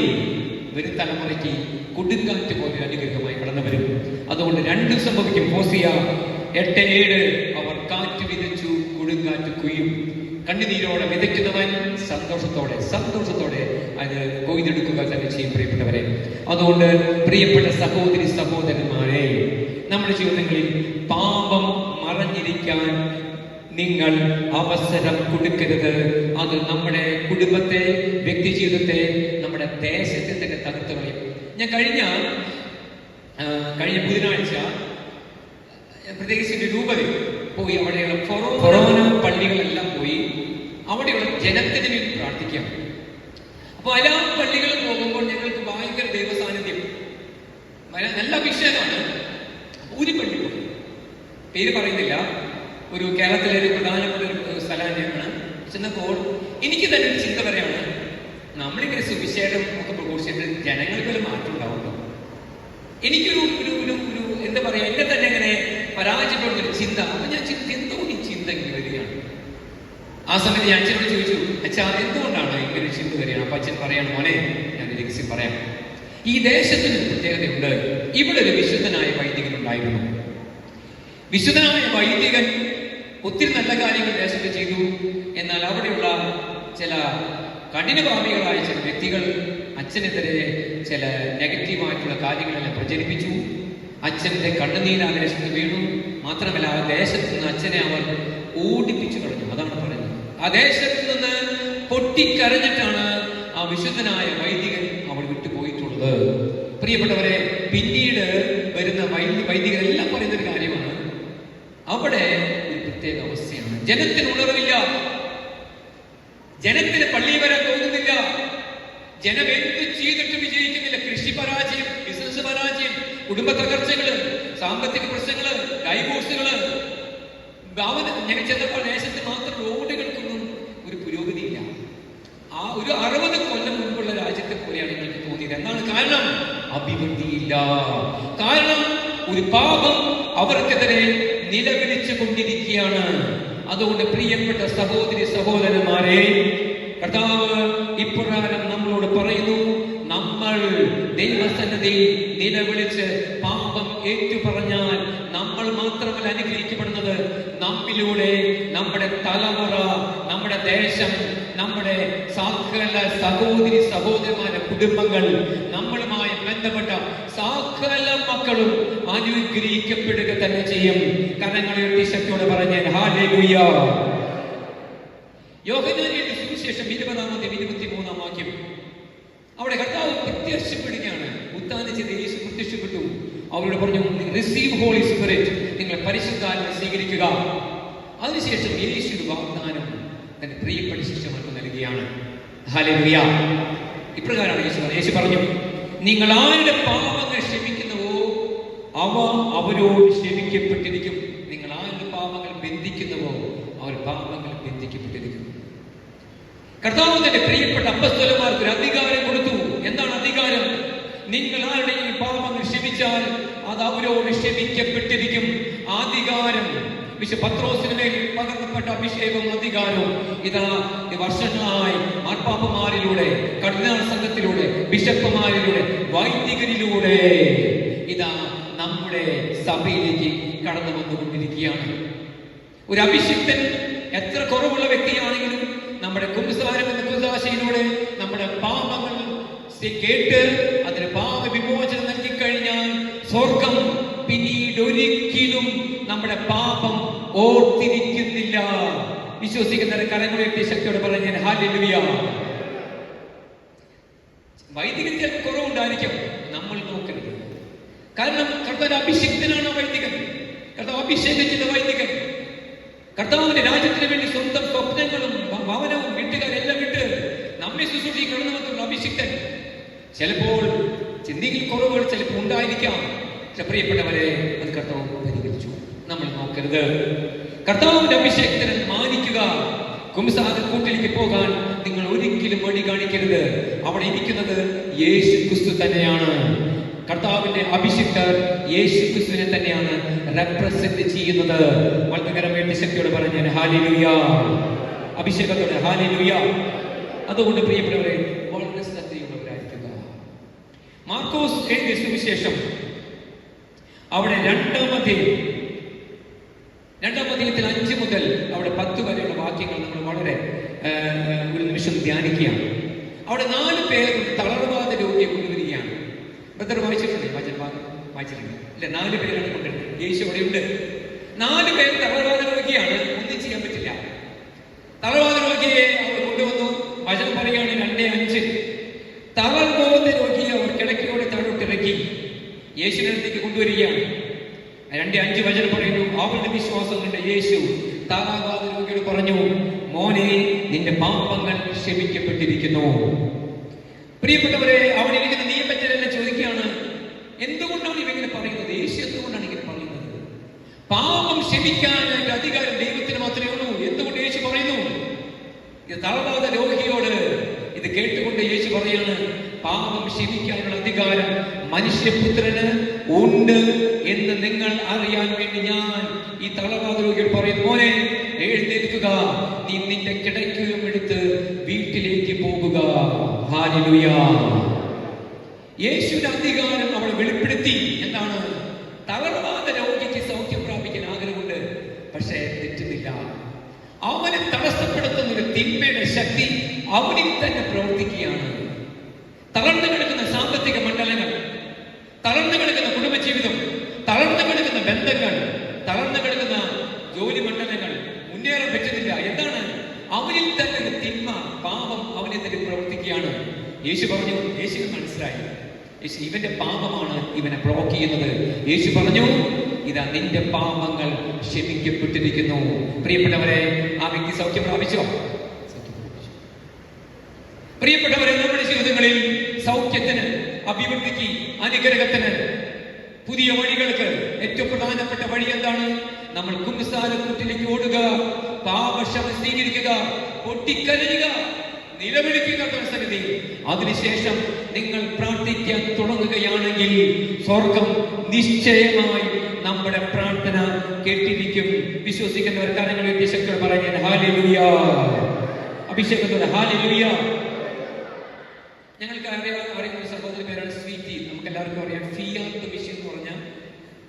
വരും തലമുറയ്ക്ക് കൊടുങ്കാറ്റ് പോലെ അനുഗ്രഹമായി കടന്നു വരും. അതുകൊണ്ട് രണ്ടും സംഭവിക്കും. ഹോസിയ 8:7, അവർ കാറ്റ് വിതച്ചു, കൊടുങ്കാറ്റ് കൊയ്യും. കണ്ണുനീരോടെ വിതയ്ക്കുന്നവൻ സന്തോഷത്തോടെ അത് കൊയ്തെടുക്കുക തന്നെ ചെയ്യും. പ്രിയപ്പെട്ടവരെ, അതുകൊണ്ട് പ്രിയപ്പെട്ട സഹോദരി സഹോദരന്മാരെ, നമ്മുടെ ജീവിതങ്ങളിൽ പാപം മറഞ്ഞിരിക്കാൻ നിങ്ങൾ അവസരം കൊടുക്കരുത്. അത് നമ്മുടെ കുടുംബത്തെ, വ്യക്തി ജീവിതത്തെ, നമ്മുടെ ദേശത്തെ തന്നെ തകർത്ത് കളയും. ഞാൻ കഴിഞ്ഞ ബുധനാഴ്ച പ്രത്യേകിച്ച് രൂപതയിൽ പോയി. അവിടെയുള്ള കൊറോണ പള്ളികളെല്ലാം പോയി അവിടെയുള്ള ജനത്തിന് വേണ്ടി പ്രാർത്ഥിക്കാം. അപ്പൊ എല്ലാ പള്ളികളിൽ പോകുമ്പോൾ ഞങ്ങൾക്ക് ഭയങ്കര ദൈവസാന്നിധ്യം, നല്ല അഭിഷേകമാണ്. ഒരു പള്ളി പോയി, പേര് പറയുന്നില്ല, ഒരു കേരളത്തിലെ ഒരു പ്രധാനപ്പെട്ട ഒരു സ്ഥലം തന്നെയാണ്. ചെന്നപ്പോൾ എനിക്ക് തന്നെ ഒരു ചിന്ത പറയാണ്, നമ്മളിങ്ങനെ സുവിശേഷം ഒക്കെ പ്രഘോഷിച്ചിട്ട് ജനങ്ങൾക്ക് ഒരു മാറ്റം ഉണ്ടാവുമല്ലോ. എനിക്കൊരു എന്താ പറയാ, എന്നെ തന്നെ ഇങ്ങനെ പരാജയപ്പെടുന്നൊരു ചിന്ത. അപ്പൊ ഞാൻ എന്തോ ഈ ചിന്ത ഇങ്ങനെ വരികയാണ്. ആ സമയത്ത് ഞാൻ അച്ഛനോട് ചോദിച്ചു, അച്ഛാ എന്തുകൊണ്ടാണ് ഇങ്ങനെ ചിന്ത വരികയാണ്? അപ്പൊ അച്ഛൻ പറയാണ്, മോനെ ഞാൻ രഹസ്യം പറയാം. ഈ ദേശത്തിന് പ്രത്യേകതയുണ്ട്. ഇവിടെ ഒരു വിശുദ്ധനായ വൈദികൻ ഉണ്ടായിരുന്നു. വിശുദ്ധനായ വൈദികൻ ഒത്തിരി നല്ല കാര്യങ്ങൾ ദേശത്ത് ചെയ്തു. എന്നാൽ അവിടെയുള്ള ചില കഠിനഭാവികളായ ചില വ്യക്തികൾ അച്ഛനെതിരെ ചില നെഗറ്റീവായിട്ടുള്ള കാര്യങ്ങളെല്ലാം പ്രചരിപ്പിച്ചു. അച്ഛന്റെ കണ്ണുനീര് ആ ദേശത്ത് വീണു. മാത്രമല്ല, ആ ദേശത്ത് നിന്ന് അച്ഛനെ അവർ ഓടിപ്പിച്ചു കളഞ്ഞു. അതാണ് പറയുന്നത്. ആ ദേശത്ത് നിന്ന് പൊട്ടിക്കരഞ്ഞിട്ടാണ് ആ വിശുദ്ധനായ വൈദികൻ അവൾ വിട്ടുപോയിട്ടുള്ളത്. പ്രിയപ്പെട്ടവരെ, പിന്നീട് വരുന്ന വൈദികരെല്ലാം പറയുന്നൊരു കാര്യമാണ്, അവിടെ ഒരു പ്രത്യേക അവസ്ഥയാണ്. ജനത്തിന് ഉണർവില്ല, ജനത്തിന് പള്ളി വരാൻ തോന്നുന്നില്ല, ജനം എന്ത് ചെയ്തിട്ട് വിജയിക്കുന്നില്ല. കൃഷി പരാജയം, ബിസിനസ് പരാജയം, കുടുംബ തകർച്ചകള്, സാമ്പത്തിക പ്രശ്നങ്ങള്, ഡൈവോഴ്സുകള്. ഞാൻ ചെന്നപ്പോൾ ദേശത്ത് മാത്രം റോഡുകൾക്കൊന്നും ഒരു പുരോഗതിയില്ല. ആ ഒരു 60 കൊല്ലം മുൻപുള്ള രാജ്യത്തെ പോലെയാണ് എനിക്ക് തോന്നിയത്. എന്താണ് കാരണം? അഭിവൃദ്ധിയില്ല. കാരണം ഒരു പാപം അവർക്കെതിരെ നിലവിളിച്ചു കൊണ്ടിരിക്കുകയാണ്. അതുകൊണ്ട് പ്രിയപ്പെട്ട സഹോദരി സഹോദരന്മാരെ, കർത്താവ് ഇപ്രകാരം നമ്മളോട് പറയുന്നു, നമ്മൾ ദൈവസന്നിധിയിൽ നിലവിളിച്ച് പാപം ഏറ്റുപറഞ്ഞാൽ നമ്മൾ മാത്രമല്ല അനുഗ്രഹിക്കപ്പെടുന്നത്, നമ്മിലൂടെ നമ്മുടെ തലമുറ, നമ്മുടെ ദേശം, നമ്മുടെ സകല സഹോദരി സഹോദരന്മാരുടെ കുടുംബങ്ങൾ, നമ്മളുമായി ബന്ധപ്പെട്ട സകല മക്കളും അനുഗ്രഹിക്കപ്പെടുക തന്നെ ചെയ്യും. കരങ്ങളുയർത്തി ശക്തിയോടെ പറഞ്ഞാൽ ഹല്ലേലൂയ. യോഹന്നാൻ എഴുതിയ സുവിശേഷം 20-23 വാക്യം. അവിടെ കർത്താവ് പ്രത്യക്ഷപ്പെടുകയാണ്. ഉത്ഥാനം ചെയ്ത യേശു പ്രത്യക്ഷപ്പെട്ടു. അവരോട് പറഞ്ഞു, റിസീവ് ഹോളി സ്പിരിറ്റ്, നിങ്ങൾ പരിശുദ്ധാത്മാവിനെ സ്വീകരിക്കുക. അതിനുശേഷം യേശു വാഗ്ദാനം തന്റെ പ്രിയപ്പെട്ട ശിഷ്യന്മാർക്ക് നൽകുകയാണ്. ഹല്ലേലൂയ. ഇപ്രകാരമാണ് യേശു പറഞ്ഞു, നിങ്ങൾ ആരുടെ പാപങ്ങൾ ക്ഷമിക്കുന്നുവോ അവ അവരോട് ക്ഷമിക്കപ്പെട്ടിരിക്കും. നിങ്ങൾ ആരുടെ പാപങ്ങൾ ബന്ധിക്കുന്നുവോ അവർ പാപങ്ങൾ ബന്ധിക്കപ്പെട്ടിരിക്കും. കർത്താവ് തന്റെ പ്രിയപ്പെട്ട അപ്പസ്തലന്മാർക്ക് ഒരു അധികാരം കൊടുത്തു. എന്താണ് അധികാരം? നിങ്ങൾ ആരുടെയും പാപങ്ങൾ ക്ഷമിച്ചാൽ അത് അവരോട് ക്ഷമിക്കപ്പെട്ടിരിക്കും. അധികാരം പത്രോസിന് മേൽ പകർന്നപ്പെട്ട അഭിഷേകവും അധികാരവും ഇതാ വർഷങ്ങളായി മാർപ്പാപ്പമാരിലൂടെ, കർദിനാൾ സംഘത്തിലൂടെ, ബിഷപ്പുമാരിലൂടെ, വൈദികരിലൂടെ ഇതാ നമ്മുടെ സഭയിലേക്ക് കടന്നു വന്നുകൊണ്ടിരിക്കുകയാണ്. ഒരു അഭിഷിക്തൻ എത്ര കുറവുള്ള വ്യക്തിയാണെങ്കിലും നമ്മുടെ കുംഭസാരം എന്ന കുദാശയിലൂടെ നമ്മുടെ പാപങ്ങൾ കേട്ട് അതിന് പാപ വിമോചനം നൽകിക്കഴിഞ്ഞാൽ സ്വർഗം പിന്നീട് ഒരിക്കലും നമ്മുടെ പാപം ഓർത്തിരിക്കുന്നില്ല. വിശ്വസിക്കുന്ന കരങ്ങളുയർത്തി ശക്തിയോടെ പറഞ്ഞാൽ ഹല്ലേലൂയ. വൈദികന് കുറവുണ്ടായിരിക്കും, നമ്മൾ നോക്കരുത്. കാരണം കർത്താവ് അഭിഷിക്തനാണ് വൈദികൻ. കർത്താവ് അഭിഷേകം ചെയ്ത വൈദികൻ കർത്താവിന്റെ രാജ്യത്തിന് വേണ്ടി സ്വന്തം സ്വപ്നങ്ങളും ഭവനവും വീട്ടുകാരെല്ലാം വിട്ട് നമ്മെ ശുശ്രൂഷിക്കണമെന്നുള്ള അഭിഷിക്തൻ. ചിലപ്പോൾ ചിന്തിയിൽ കുറവുകൾ ചിലപ്പോൾ ഉണ്ടായിരിക്കാം. പ്രിയപ്പെട്ടവരെ, അത് കർത്താവ് പരിഹരിച്ചു. നമ്മൾ നോക്കരുത്. കർത്താവിന്റെ അഭിഷേകത്തിനെ മാനിക്കുക. കുംഭസാരക്കൂട്ടിലേക്ക് പോകാൻ നിങ്ങൾ ഒരിക്കലും മടി കാണിക്കരുത്. അവിടെ ഇരിക്കുന്നത് യേശു ക്രിസ്തു തന്നെയാണ്. കർത്താവിന്റെ അഭിഷിക്തർ യേശു ക്രിസ്തുവിനെ തന്നെയാണ് റെപ്രസെന്റ് ചെയ്യുന്നത്. വളരെ വേണ്ടി ശക്തിയോട് പറഞ്ഞാൽ ഹല്ലേലൂയ. അഭിഷേകത്തോടെ ഹല്ലേലൂയ. അതുകൊണ്ട് പ്രിയപ്പെട്ടവരെ, വളരെ ശ്രദ്ധയുള്ളവരായിരിക്കുക. മാർക്കോസ് എഴുതിയ സുവിശേഷം അവിടെ 2-ാം അധ്യായത്തിൽ 5 മുതൽ അവിടെ 10 വരെയുള്ള വാക്യങ്ങൾ നമ്മൾ വളരെ ഒരു നിമിഷം ധ്യാനിക്കുകയാണ്. അവിടെ 4 പേർ തളർവാദ രോഗിയെ കൊണ്ടുവരികയാണ്. ബ്രദർ വായിച്ചിട്ടുണ്ട്, വായിച്ചിട്ടുണ്ട് ഇല്ല? 4 പേരാണ് കൊണ്ടുവരുന്നത്. യേശു അവിടെയുണ്ട്. 4 പേർ തളർവാദ രോഗിയാണ്. ഒന്നും ചെയ്യാൻ പറ്റില്ല. തളർവാദ രോഗിയെ അവർ കൊണ്ടുവന്നു. വചനം പറയുകയാണ് 2:5. തളർവാദ രോഗിയെ അവർ കിടക്കയോടെ താഴോട്ടിറക്കി യേശുവിന്റെ അടുത്തേക്ക് കൊണ്ടുവരികയാണ്. 2:5 വചനം പറയുന്നു, അവരുടെ വിശ്വാസം കണ്ട യേശു തളർവാദ രോഗിയോട് പറഞ്ഞു, മോനെ, നിന്റെ പാപങ്ങൾ ക്ഷമിക്കപ്പെട്ടിരിക്കുന്നു. പ്രിയപ്പെട്ടവരെ, അവിടെ ഇരിക്കുന്ന നിയമജ്ഞരെല്ലാം ചോദിക്കുകയാണ്, എന്തുകൊണ്ടാണ് ഇവങ്ങനെ പറയുന്നത്? യേശു എന്തുകൊണ്ടാണ് ഇങ്ങനെ പറയുന്നത്? പാപം ക്ഷമിക്കാനായിട്ട് അധികാരം ദൈവത്തിന് മാത്രമേ ഉള്ളൂ. എന്തുകൊണ്ട് യേശു പറയുന്നു? ഇത് തളർവാദ രോഗിയോട് ഇത് കേട്ടുകൊണ്ട് യേശു പറയാണ്, പാപം ക്ഷമിക്കാനുള്ള അധികാരം മനുഷ്യപുത്രന് ഉണ്ട് എന്ന് നിങ്ങൾ അറിയാൻ വേണ്ടി ഞാൻ ഈ തളർവാദ രോഗിയോട് പറയുന്നു, മോനെ, എഴുന്നേൽക്കുക, നീ നിന്റെ കിടക്കയും എടുത്ത് വീട്ടിലേക്ക് പോകുക. ഹല്ലേലൂയ. യേശുവിന്റെ അധികാരം അവൾ വെളിപ്പെടുത്തി. എന്താണ്? തളർവാദ രോഗിക്ക് സൗഖ്യം പ്രാപിക്കാൻ ആഗ്രഹമുണ്ട്, പക്ഷേ തെറ്റുന്നില്ല. അവനെ തടസ്സപ്പെടുത്തുന്ന ഒരു തിന്മയുടെ ശക്തി അവനിൽ തന്നെ പ്രവർത്തിക്കുകയാണ്. തളർന്നു കിടക്കുന്ന സാമ്പത്തിക മണ്ഡലങ്ങൾ, തളർന്നു കിടക്കുന്ന കുടുംബജീവിതം, തളർന്നു കിടക്കുന്ന ബന്ധങ്ങൾ, തളർന്നു കിടക്കുന്ന ജോലി മണ്ഡലങ്ങൾ, മുന്നേറാൻ പറ്റുന്നില്ല. എന്താണ്? അവനിൽ തന്നെ ഒരു തിന്മ, പാപം അവനെ തന്നെ പ്രവർത്തിക്കുകയാണ്. യേശു പറഞ്ഞു, യേശുവിന് മനസ്സിലായി, യേശു ഇവന്റെ പാപമാണ് ഇവനെ ബ്ലോക്ക് ചെയ്യുന്നത്. യേശു പറഞ്ഞു, ഇതാ നിന്റെ പാപങ്ങൾ ക്ഷമിക്കപ്പെട്ടിരിക്കുന്നു. പ്രിയപ്പെട്ടവരെ, ആ വ്യക്തി സൗഖ്യം പ്രാപിച്ചോ? പ്രിയപ്പെട്ടവരെ, നമ്മുടെ ജീവിതങ്ങളിൽ സൗഖ്യത്തിന്, അഭിവൃദ്ധിക്ക്, അനുഗ്രഹത്തിന്, പുതിയ വഴികൾക്ക് ഏറ്റവും പ്രധാനപ്പെട്ട വഴി എന്താണ്? നമ്മൾ കുമ്പസാരക്കൂട്ടിലേക്ക് ഓടുക, പാപക്ഷമ സ്വീകരിക്കുക, പൊട്ടിക്കരയുക, നിലവിളിക്കുക സന്നിധി. അതിനുശേഷം നിങ്ങൾ പ്രാർത്ഥിക്കാൻ തുടങ്ങുകയാണെങ്കിൽ സ്വർഗം നിശ്ചയമായി നമ്മുടെ പ്രാർത്ഥന കേട്ടിരിക്കും. വിശ്വസിക്കുന്നവർ കരങ്ങൾ ഉയർത്തി ശക്തിയോടെ പറയാൻ ഹല്ലേലൂയ. അഭിഷേകത്തോടെ ഹല്ലേലൂയ. ഞങ്ങൾക്ക് അറിയുന്ന ഒരു സഹോദരി പേരാണ് സ്വീറ്റി. നമുക്ക് എല്ലാവർക്കും അറിയാം. ഫിയാത്ത് മിഷൻ എന്ന് പറഞ്ഞാൽ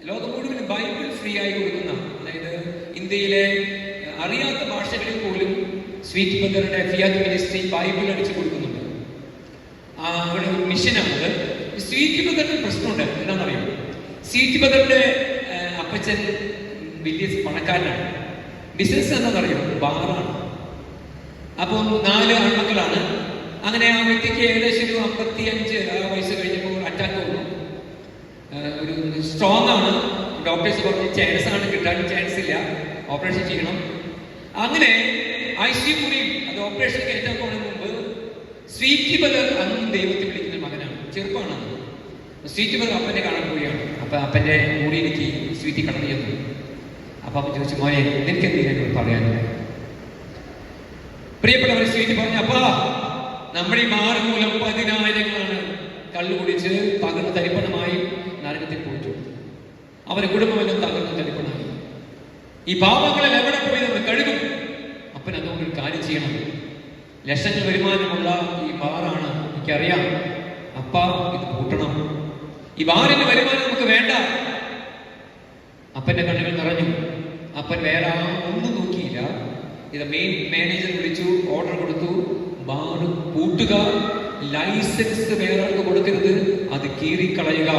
ലോകം മുഴുവൻ ബൈബിൾ ഫ്രീ ആയി കൊടുക്കുന്ന, അതായത് ഇന്ത്യയിലെ അറിയാത്ത ഭാഷകളിൽ പോലും സ്വീറ്റ് ബ്രദറുടെ ഫിയാത്ത് മിനിസ്ട്രി ബൈബിൾ അടിച്ചു കൊടുക്കുന്നുണ്ട്. അവിടെ ഒരു മിഷനാണത്. സ്വീറ്റ് ബ്രദറിന് പ്രശ്നമുണ്ട്. എന്താണെന്നറിയാം? സ്വീറ്റ് ബ്രദറിന്റെ അപ്പച്ചൻ വലിയ പണക്കാരനാണ്. ബിസിനസ് എന്താണെന്നറിയാം? ബാറാണ്. അപ്പം 4 ആൺമക്കളാണ്. അങ്ങനെ ആ വ്യക്തിക്ക് ഏകദേശം ഒരു 55 വയസ്സ് കഴിഞ്ഞപ്പോൾ അറ്റാക്ക് വന്നു. ഒരു സ്ട്രോങ് ആണ്. ഡോക്ടേഴ്സ് പറഞ്ഞു ചാൻസ് ആണ്, കിട്ടാൻ ചാൻസ് ഇല്ല, ഓപ്പറേഷൻ ചെയ്യണം. അങ്ങനെ ICU മുറിയിൽ അത് ഓപ്പറേഷൻ കയറ്റാൻ പോകുന്നതിന് മുമ്പ് സ്വീറ്റ് ബ്രദർ അന്ന് ദൈവത്തെ വിളിക്കുന്ന മകനാണ്, ചെറുപ്പമാണ്. സ്വീറ്റ് ബ്രദർ അപ്പനെ കാണാൻ പോവുകയാണ്. അപ്പൊ അപ്പന്റെ മുറിയിലേക്ക് സ്വീറ്റ് കടന്നു ചെന്നു. അപ്പൊ അപ്പൻ ചോദിച്ചു, മോനെ നിനക്ക് എന്തെങ്കിലും പറയാനില്ല? പ്രിയപ്പെട്ടവരെ, സ്വീറ്റ് പറഞ്ഞു, അപ്പാ നമ്മുടെ ഈ മാറുമൂലം 10,000 കള്ളു കുടിച്ച് തകർന്ന് തരിപ്പണമായി നരകത്തിൽ പോയിട്ടു. അവരുടെ കുടുംബമെല്ലാം തകർന്ന് തരിപ്പണമായി. ഈ പാപങ്ങളിൽ എവിടെ പോയി നമ്മൾ കഴുകും? അപ്പൻ അതുകൊണ്ട് ഒരു കാര്യം ചെയ്യണം. ലക്ഷങ്ങൾ വരുമാനമുള്ള ഈ ബാറാണ്, എനിക്കറിയാം. അപ്പ ഇത് കൂട്ടണം. ഈ ബാറിന്റെ വരുമാനം നമുക്ക് വേണ്ട. അപ്പന്റെ കണ്ണുകൾ നിറഞ്ഞു. അപ്പൻ വേറെ ഒന്നും നോക്കിയില്ല. ഇത് മെയിൻ മാനേജർ വിളിച്ചു, ഓർഡർ കൊടുത്തു, ബാറ് പൂട്ടുക, ലൈസൻസ് വേറെ ആൾക്ക് കൊടുക്കരുത്, അത് കീറിക്കളയുക.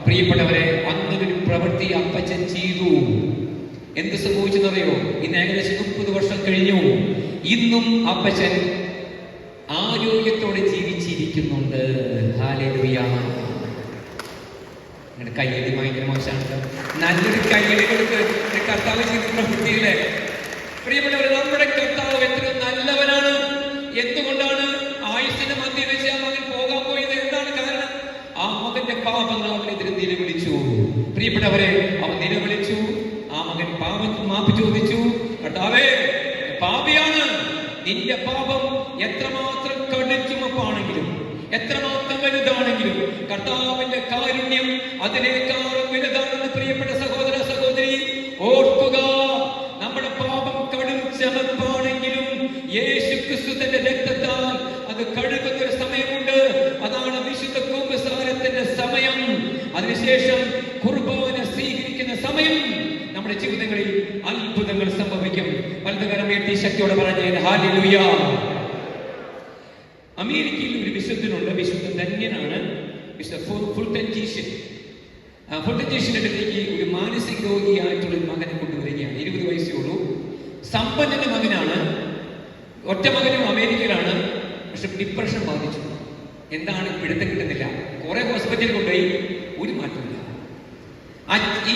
പ്രിയപ്പെട്ടവരെ, അങ്ങനെ ഒരു പ്രവൃത്തി അപ്പച്ചൻ ചെയ്തു. എന്ത് സംഭവിച്ചെന്നറിയോ? ഇന്ന് ഏകദേശം 30 വർഷം കഴിഞ്ഞു. ഇന്നും അപ്പച്ചൻ ആരോഗ്യത്തോടെ ജീവിച്ചിരിക്കുന്നുണ്ട്. ഹല്ലേലൂയ. നിങ്ങളുടെ കയ്യടി ഭയങ്കര മോശമാണ്. നല്ലൊരു കയ്യടി കൊടുത്ത് കർത്താവ് ചെയ്ത പ്രവൃത്തിയിലെ. പ്രിയപ്പെട്ടവരെ, നമ്മുടെ കർത്താവ് എത്ര നല്ലവനാണ്. എന്തുകൊണ്ടാണ് ആയുസ്സിന്റെ മധ്യ വെച്ച് ആ മകൻ പോകാൻ പോയത്? എന്താണ് കാരണം? ആ മകന്റെ പാപങ്ങൾ അവനെതിരെ നിലവിളിച്ചു. പ്രിയപ്പെട്ടവരെ, അവൻ നിലവിളിച്ചു. ആ മകൻ മാപ്പ് ചോദിച്ചു. കർത്താവേ, പാപിയാണ്. നിന്റെ പാപം എത്രമാത്രം കടുച്ചുമപ്പാണെങ്കിലും, എത്രമാത്രം വലുതാണെങ്കിലും കർത്താവിന്റെ കാരുണ്യം അതിനേക്കാളും വലുതാണെന്ന് പ്രിയപ്പെട്ട സഹോദര സഹോദരി ഓർക്കുക. നമ്മുടെ പാപം കടും ചമപ്പാണെങ്കിലും യേശു ക്രിസ്തു തന്റെ രക്തത്താൽ അത് കഴുകുന്ന ഒരു സമയമുണ്ട്. അതാണ് വിശുദ്ധ കുമ്പസാരത്തിന്റെ സമയം. അതിനുശേഷം കുർബാന സ്വീകരിക്കുന്ന സമയം. നമ്മുടെ ജീവിതങ്ങളിൽ അത്ഭുതങ്ങൾ സംഭവിക്കും. വലതുകരം ഉയർത്തി ശക്തിയോടെ പറഞ്ഞ ഹല്ലേലൂയ. അമേരിക്കയിൽ ഒരു വിശുദ്ധനുണ്ട്. വിശുദ്ധ ധന്യനാണ്. ഫുൾട്ടൻ ജീഷൻ. ഫുൾട്ടൻ ജീഷന്റെ അടുത്തേക്ക് ഒരു മാനസിക രോഗിയായിട്ടുള്ള ഒരു മകനെ കൊണ്ടുവരികയാണ്. 20 വയസ്സേ ഉള്ളൂ. സമ്പന്നന്റെ മകനാണ്. ഒറ്റ മകനും അമേരിക്കയിലാണ്. പക്ഷെ ഡിപ്രഷൻ ബാധിച്ചു. എന്താണ്? പിടുത്തം കിട്ടുന്നില്ല. കുറെ ഹോസ്പിറ്റലിൽ കൊണ്ടുപോയി, ഒരു മാറ്റമില്ല.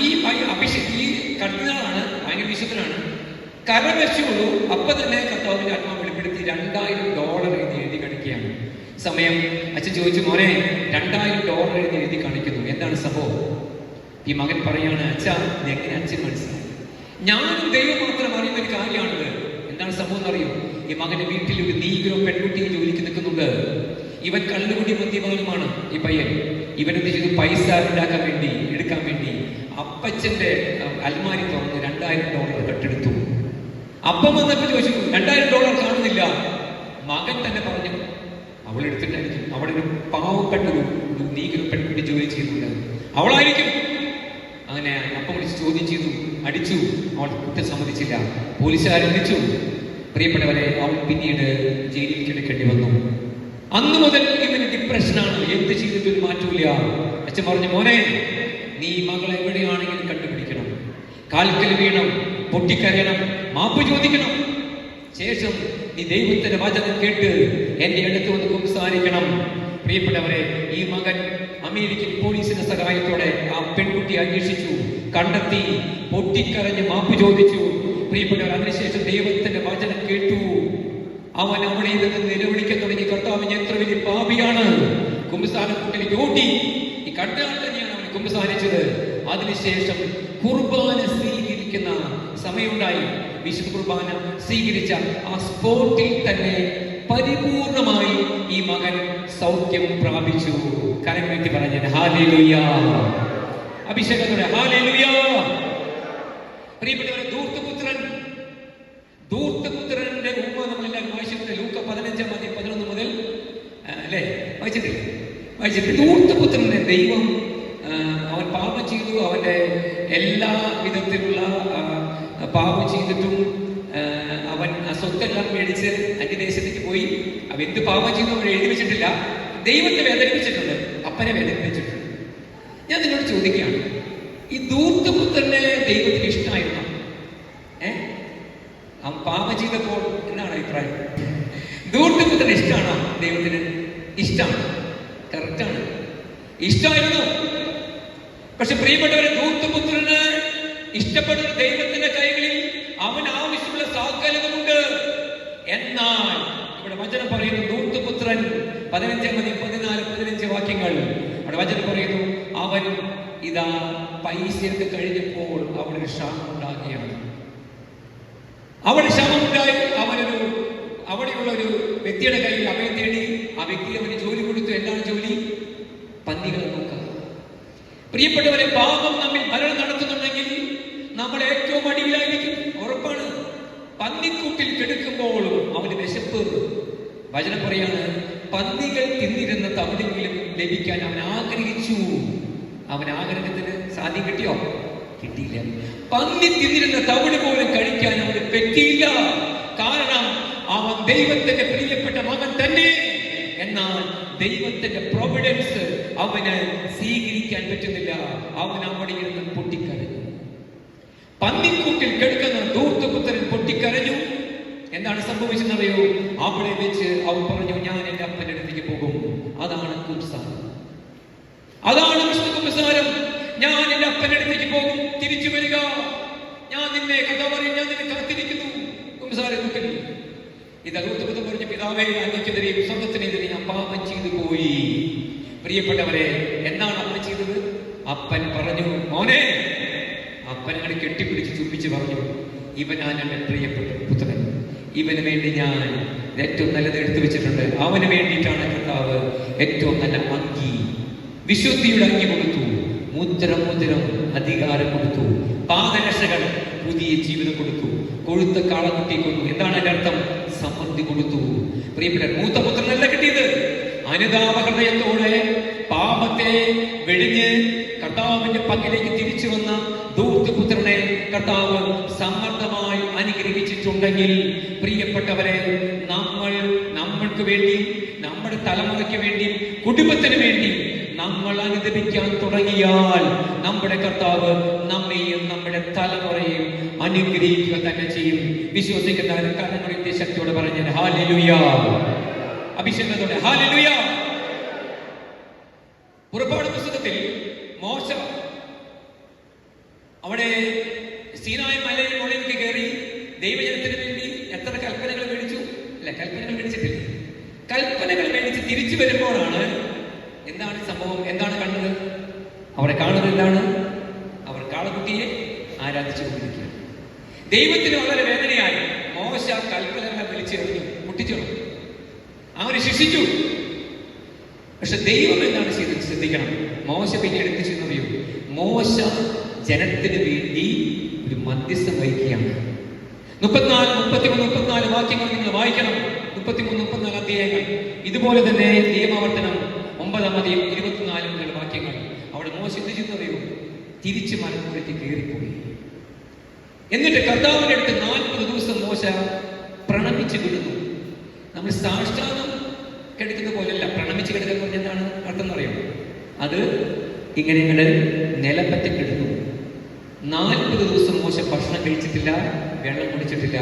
ഈ കർദിനാളാണ്, ഭയങ്കര വിശുദ്ധനാണ്. കരവശുള്ളൂ. അപ്പൊ തന്നെ കർത്താവിന്റെ ആത്മാവ് വെളിപ്പെടുത്തി $2,000 എഴുതി കാണിക്കുകയാണ്. സമയം അച്ഛൻ ചോദിച്ചു, മോനെ $2,000 എഴുതി കാണിക്കുന്നു, എന്താണ് സംഭവം? ഈ മകൻ പറയാണ്, അച്ഛാ എങ്ങനെ അച്ഛൻ മനസ്സിലായി? ഞാനും ദൈവം മാത്രം അറിയുന്ന ഒരു കാര്യമാണിത്. എന്താണ് സംഭവം എന്നറിയോ? ഈ മകന്റെ വീട്ടിൽ ഒരു നീഗ്രോ പെൺകുട്ടിയെ ജോലിക്ക് നിൽക്കുന്നുണ്ട്. ഇവൻ കള്ളുകുടി മദ്യപാനമാണ് ഈ പയ്യൻ. ഇവനെന്ത് ചെയ്തു? പൈസ എടുക്കാൻ വേണ്ടി അപ്പച്ചന്റെ അൽമാരി തുറന്ന് $2,000 കട്ടെടുത്തു. അപ്പം വന്നപ്പോ ചോദിച്ചു, $2,000 കാണുന്നില്ല. മകൻ തന്നെ പറഞ്ഞു, അവളെടുത്തിട്ടായിരിക്കും. അവിടെ ഒരു പാവപ്പെട്ടൊരു ഒരു നീഗ്ര പെൺകുട്ടി ജോലി ചെയ്യുന്നുണ്ട്. അവളായിരിക്കും. അങ്ങനെ അപ്പം വിളിച്ച് ചോദ്യം ചെയ്തു, അടിച്ചു. അവൾ കുറ്റം സമ്മതിച്ചില്ല. പോലീസുകാരെ വിളിച്ചു. പ്രിയപ്പെട്ടവരെ, അവൾ പിന്നീട് ജയിലിൽ കിടക്കേണ്ടി വന്നു. അന്ന് മുതൽ ഇവന് ഡിപ്രഷനാണ്. എന്ത് ചെയ്തിട്ടൊരു മാറ്റമില്ല. അച്ഛൻ പറഞ്ഞു, മോനെ, നീ മകളെ എവിടെയാണെങ്കിലും കണ്ടുപിടിക്കണം, കാൽക്കൽ വീണം, പൊട്ടിക്കരയണം, മാപ്പ് ചോദിക്കണം. ശേഷം നീ ദൈവത്തിന്റെ വചനം കേട്ട് എന്റെ അടുത്ത് വന്ന് സംസാരിക്കണം. പ്രിയപ്പെട്ടവരെ, ഈ മകൻ അമേരിക്കൻ പോലീസിന്റെ സഹായത്തോടെ ആ പെൺകുട്ടിയെ അന്വേഷിച്ചു, കണ്ടെത്തി, പൊട്ടിക്കരഞ്ഞ് മാപ്പ് ചോദിച്ചു. പ്രിയപ്പെട്ടവർ, അതിനുശേഷം ദൈവത്തിന്റെ വചനം കേട്ടു. അവൻ അവിടെ നിന്ന് നിലവിളിക്കാൻ തുടങ്ങി, കർത്താവ് എത്ര വലിയ പാപിയാണ്, കുമ്പസാരക്കുട്ടിലേക്ക് ഓടി. ഈ കണ്ടാൽ തന്നെയാണ് അവൻ കുമ്പസാരിച്ചത്. അതിനുശേഷം കുർബാന സ്വീകരിക്കുന്ന സമയമുണ്ടായി. വിശുദ്ധ കുർബാന സ്വീകരിച്ച ആ സ്പോട്ടിൽ തന്നെ പരിപൂർണമായി ഈ മകൻ സൗഖ്യം പ്രാപിച്ചു. കരം വേണ്ടി പറഞ്ഞത് ഹല്ലേലൂയ, അഭിഷേകത്തോടെ ഹല്ലേലൂയ. പ്രിയപ്പെട്ടവരെ, ധൂർത്തപുത്രന്റെ ഉമ്മ നമ്മളെല്ലാവരും വായിച്ചിട്ടുണ്ട്. ലൂക്ക 15:11 മുതൽ അല്ലെ വായിച്ചിട്ടില്ല. ധൂർത്തപുത്രന്റെ ദൈവം അവൻ പാപം ചെയ്തു. അവന്റെ എല്ലാ വിധത്തിലുള്ള പാപം ചെയ്തിട്ടും അവൻ ആ സ്വത്തെല്ലാം മേടിച്ച് അന്യദേശത്തേക്ക് പോയി. അവൻ എന്ത് പാപം ചെയ്തു അവൻ എഴുതി വെച്ചിട്ടില്ല. ദൈവത്തെ വേദനിപ്പിച്ചിട്ടുണ്ട്, അപ്പനെ വേദനിപ്പിച്ചിട്ടുണ്ട്. ഞാൻ നിന്നോട് ചോദിക്കുകയാണ്, ഈ ധൂർത്തപുത്രനെ ദൈവത്തിന് ഇഷ്ടമായിരുന്നു? അവൻ പാപം ചെയ്തപ്പോൾ എന്താണ് അഭിപ്രായം? ധൂർത്തപുത്രന് ഇഷ്ടമാണോ? ദൈവത്തിന് ഇഷ്ടമാണ്, കറക്റ്റാണ്, ഇഷ്ടമായിരുന്നു. പക്ഷെ പ്രിയപ്പെട്ടവരെ, ധൂർത്തപുത്രന് ഇഷ്ടപ്പെടുന്ന ദൈവത്തിന്റെ കൈകളിൽ അവൻ ആവശ്യമുള്ള സകലതുമുണ്ട്. എന്നാൽ ഇവിടെ വചനം പറയുന്നു, ധൂർത്തപുത്രൻ 15 വാക്യങ്ങൾ അവിടെ വചനം പറയുന്നു, അവൻ ഇതാ പൈസ എടുത്ത് കഴിഞ്ഞപ്പോൾ അവനൊരു ക്ഷാമം ഉണ്ടാകുകയാണ്. അവിടെ ക്ഷാമമുണ്ടായി. അവിടെയുള്ള ഒരു വ്യക്തിയുടെ കയ്യിൽ അഭയം തേടി. ആ വ്യക്തി അവന് ജോലി കൊടുത്തു. എന്താണ് ജോലി? പന്നികളെ നോക്കുക. പ്രിയപ്പെട്ടവരെ, പാപം നമ്മിൽ ഭരണം നടത്തുന്നുണ്ടെങ്കിൽ നമ്മൾ ഏറ്റവും അടിയിലായിരിക്കും, ഉറപ്പാണ്. പന്നിക്കൂട്ടിൽ കിടക്കുമ്പോഴും അവന് വിശപ്പ്. വചനം പറയാണ്, പന്നികൾ തിന്നിരുന്ന തവിടെങ്കിലും ലഭിക്കാൻ അവൻ ആഗ്രഹിച്ചു. അവൻ ആഗ്രഹത്തിന് സാധ്യം കിട്ടിയോ? കിട്ടിയില്ല. പന്നി തിന്നിരുന്ന തവിട് പോലും കഴിക്കാൻ അവന് പറ്റിയില്ല. കാരണം അവൻ ദൈവത്തിന്റെ പ്രിയപ്പെട്ട മകൻ തന്നെ. എന്നാൽ ദൈവത്തിന്റെ പ്രൊവിഡൻസ് അവന് സ്വീകരിക്കാൻ പറ്റുന്നില്ല. അവൻ അവിടെ ഇരുന്ന് പൊട്ടിക്കരഞ്ഞു. പന്നിക്കൂട്ടിൽ കിടക്കുന്ന ധൂർത്തപുത്രൻ പൊട്ടിക്കരഞ്ഞു. എന്താണ് സംഭവിച്ചെന്നറിയോ? അവിടെ വെച്ച് അവൻ പറഞ്ഞു, ഞാൻ എന്റെ അപ്പന്റെ അടുത്തേക്ക് പോകും. അതാണ് കുംസാരം, അതാണ് വിശുദ്ധ കുംസാരം. ഞാൻ എന്റെ അപ്പന്റെ അടുത്തേക്ക് പോകും, തിരിച്ചു വരിക, ഞാൻ നിന്നെ കഥ പറയും, ഞാൻ നിന്നെ കാത്തിരിക്കുന്നു. കുംസാരത്തിൽ ഇത് ധൂർത്തപുത്രൻ പറഞ്ഞു, പിതാവേ, അങ്ങേക്കെതിരെയും സ്വർഗ്ഗത്തിനെതിരെ ഞാൻ പാപം ചെയ്തു പോയി. പ്രിയപ്പെട്ടവരെ, എന്താണ് അപ്പൻ ചെയ്തത്? അപ്പൻ പറഞ്ഞു, മോനെ. അപ്പൻ അങ്ങനെ കെട്ടിപ്പിടിച്ച് ചുംബിച്ച് പറഞ്ഞു, ഇവനാണ് എന്റെ പ്രിയപ്പെട്ട പുത്രൻ, ഇവന് വേണ്ടി ഞാൻ ഏറ്റവും നല്ലത് എടുത്തു വെച്ചിട്ടുണ്ട്. അവന് വേണ്ടിയിട്ടാണ് കർത്താവ് ഏറ്റവും നല്ല അങ്കി, വിശുദ്ധിയുടെ അങ്കി കൊടുത്തു, മുദ്രം അധികാരം കൊടുത്തു, പാദരക്ഷകൾ, പുതിയ ജീവിതം കൊടുത്തു, കൊഴുത്ത കാളക്കുട്ടി കൊടുത്തു. എന്താണ് അതിന്റെ അർത്ഥം? സമൃദ്ധി കൊടുത്തു. പ്രിയപ്പെട്ട, മൂത്ത പുത്രനല്ല കിട്ടിയത്. അനുതാപ ഹൃദയത്തോടെ പാപത്തെ വെടിഞ്ഞ് കർത്താവിന്റെ പക്കലേക്ക് തിരിച്ചു വന്ന ധൂർത്തപുത്രനെ കർത്താവ് സമർത്ഥമായി അനുഗ്രഹിച്ചിട്ടുണ്ടെങ്കിൽ, പ്രിയപ്പെട്ടവരെ, നമ്മൾക്ക് വേണ്ടി, നമ്മുടെ തലമുറയ്ക്ക് വേണ്ടി, കുടുംബത്തിന് വേണ്ടി നമ്മൾ അനുദപിക്കാൻ തുടങ്ങിയാൽ നമ്മുടെ കർത്താവ് നമ്മെയും നമ്മുടെ തലമുറയെയും അനുഗ്രഹിക്കുക തന്നെ ചെയ്യും. വിശ്വസിക്കുന്നവർ കണ്ണുകളുടെ ശക്തിയോടെ പറഞ്ഞാൽ ഹല്ലേലൂയ, അഭിഷേകത്തോടെ ഹല്ലേലൂയ. പുറപ്പാട് പുസ്തകത്തിൽ മോശ അവിടെ സീനായ് മലയിൽ മുകളിലേക്ക് കയറി ദൈവജനത്തിന് വേണ്ടി എത്ര കൽപ്പനകൾ മേടിച്ചു? അല്ല, കൽപ്പനകൾ മേടിച്ചിട്ടില്ല. കൽപ്പനകൾ മേടിച്ച് തിരിച്ചു വരുമ്പോഴാണ് എന്താണ് സംഭവം? എന്താണ് കണ്ടത്? അവിടെ കാണുന്നത് എന്താണ്? അവർ കാളക്കുട്ടിയെ ആരാധിച്ചുകൊണ്ടിരിക്കുക. ദൈവത്തിന് വളരെ വേദനയായി. മോശ കൽപ്പനകളെ വിളിച്ചെറിഞ്ഞു, മുട്ടിച്ചെറിഞ്ഞു, അവരെ ശിക്ഷിച്ചു. പക്ഷെ ദൈവം എന്താണ് ചെയ്തത്? ശ്രദ്ധിക്കണം. മോശ പിന്നീട് എന്ത് ചെയ്യുന്നറിയോ? മോശ ജനത്തിന് വേണ്ടി ഒരു മധ്യസ്ഥം വഹിക്കുകയാണ്. 34 വാക്യങ്ങൾ നിങ്ങൾ വായിക്കണം. 33-34 അധ്യായങ്ങൾ. ഇതുപോലെ തന്നെ നിയമാവർത്തനം 9-24 മോശ എന്ത് ചെയ്യുന്നറിയോ? തിരിച്ച് മലമുകളിലേക്ക് കയറിപ്പോയി. എന്നിട്ട് കർത്താവിന്റെ അടുത്ത് 40 ദിവസം മോശ പ്രണമിച്ച് കിടന്നു. നമ്മൾ സാഷ്ടാംഗം കിടക്കുന്ന പോലെയല്ല. പ്രണമിച്ച് കിടക്കുന്ന പോലെ എന്താണ് അർത്ഥം എന്നറിയാം? അത് ഇങ്ങനെ നിലപ്പറ്റി കിടന്നു. 40 ദിവസം മോശ ഭക്ഷണം കഴിച്ചിട്ടില്ല, വെള്ളം കുടിച്ചിട്ടില്ല.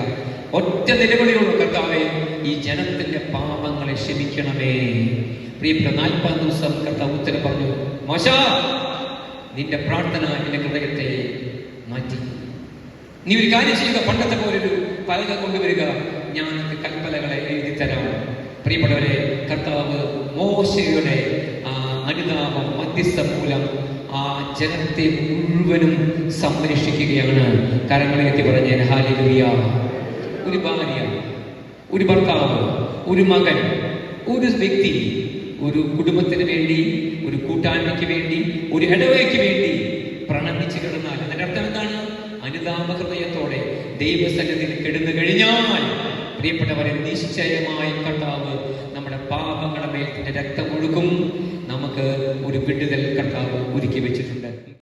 ഒറ്റ നിലവിളിയുള്ള കർത്താവേ, ഈ ജനത്തിന്റെ പാപങ്ങളെ ക്ഷമിക്കണമേ. പ്രിയപ്പെട്ട 40 ദിവസം കർത്താവ് ഉത്തരം പറഞ്ഞു, മോശ നിന്റെ പ്രാർത്ഥന എന്റെ ഹൃദയത്തെ മാറ്റി. നീ ഒരു കാര്യം ചെയ്യുക, പണ്ടത്തെ പോലൊരു പലക കൊണ്ടുവരിക, ഞാൻ നിനക്ക് കൽപ്പലകളെ എഴുതി തരാം. പ്രിയപ്പെട്ടവരെ, കർത്താവ് മോശയുടെ അനുതാപം മധ്യസ്ഥം മൂലം ആ ജനത്തെ മുഴുവനും സംരക്ഷിക്കുകയാണ്. കരങ്ങളെത്തി പറഞ്ഞ ഹല്ലേലൂയ. ഒരു ഭാര്യ, ഒരു ഭർത്താവ്, ഒരു മകൻ, ഒരു വ്യക്തി ഒരു കുടുംബത്തിന് വേണ്ടി, ഒരു കൂട്ടായ്മയ്ക്ക് വേണ്ടി, ഒരു ഇടവയ്ക്ക് വേണ്ടി പ്രണമിച്ച് കിടന്നാൽ അതിന്റെ അർത്ഥം എന്താണ്? അനുതാപ ഹൃദയത്തോടെ ദൈവസന്നിധിയിൽ കിടന്നു കഴിഞ്ഞാൽ പ്രിയപ്പെട്ടവരെ, നിശ്ചയമായും കർത്താവ് നമ്മുടെ പാപങ്ങളുടെ മേൽ രക്തം ഒഴുകും. നമുക്ക് ഒരു വിടുതൽ കർത്താവ് ഒരുക്കി വെച്ചിട്ടുണ്ട്.